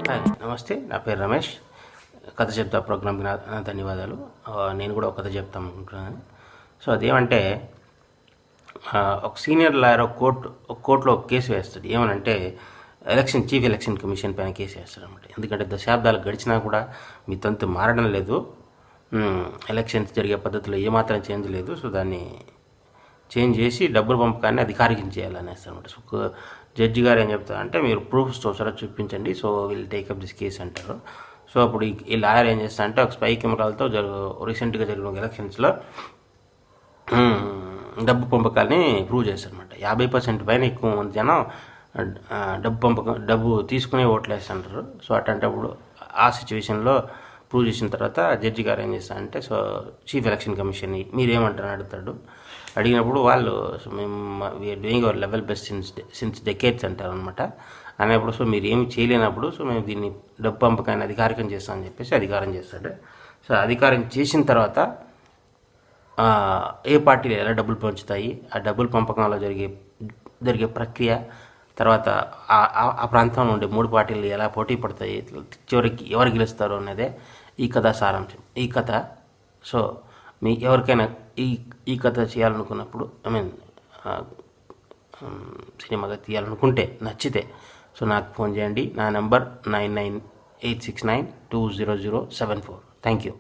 Hi నమస్తే, నా పేరు రమేష్. కథ చెప్తా ప్రోగ్రామ్కి నా ధన్యవాదాలు. నేను కూడా ఒక కథ చెప్తాను అనుకుంటున్నాను. సో అదేమంటే, ఒక సీనియర్ లాయర్ కోర్టులో ఒక కేసు వేస్తాడు. ఏమనంటే చీఫ్ ఎలక్షన్ కమిషన్ పైన కేసు వేస్తాడు అనమాట. ఎందుకంటే దశాబ్దాలు గడిచినా కూడా మీ తంతు మారడం లేదు, ఎలక్షన్స్ జరిగే పద్ధతిలో ఏమాత్రం చేంజ్ లేదు. సో దాన్ని చేంజ్ చేసి డబ్బుల పంపకాన్ని అధికారికం చేయాలనేస్తారు అనమాట. సో జడ్జి గారు ఏం చెప్తారంటే, మీరు ప్రూఫ్స్ ఒకసారి చూపించండి, so will take up this case అంటారు. సో అప్పుడు ఈ లాయర్ ఏం చేస్తారంటే, ఒక స్పై కెమెరాలతో రీసెంట్గా జరిగిన ఎలక్షన్స్లో డబ్బు పంపకాలని ప్రూవ్ చేస్తారనమాట. 50% పైన ఎక్కువ మంది జనం డబ్బు తీసుకునే ఓట్లు వేస్తుంటారు. సో అట్లాంటప్పుడు ఆ సిచ్యువేషన్లో ప్రూవ్ చేసిన తర్వాత జడ్జి గారు ఏం చేస్తారంటే, సో చీఫ్ ఎలక్షన్ కమిషన్ని మీరేమంటారని అడుగుతాడు. అడిగినప్పుడు వాళ్ళు మేము we are doing our level best since decades అంటారు అనమాట. అనేప్పుడు సో మీరు ఏమి చేయలేనప్పుడు సో మేము దీన్ని డబ్బు పంపకాన్ని అధికారికం చేస్తామని చెప్పేసి అధికారం చేస్తాడు. సో అధికారం చేసిన తర్వాత ఏ పార్టీలు ఎలా డబ్బులు పంచుతాయి, ఆ డబ్బుల పంపకంలో జరిగే ప్రక్రియ, తర్వాత ఆ ప్రాంతంలో ఉండే 3 పార్టీలు ఎలా పోటీ పడతాయి, చివరికి ఎవరు గెలుస్తారు అన్నదే ఈ కథ సారాంశం. ఈ కథ సో మీ ఎవరికైనా ఈ కథ చేయాలనుకున్నప్పుడు, సినిమాగా తీయాలనుకుంటే, నచ్చితే సో నాకు ఫోన్ చేయండి. నా నెంబర్ 9986920074. Thank you.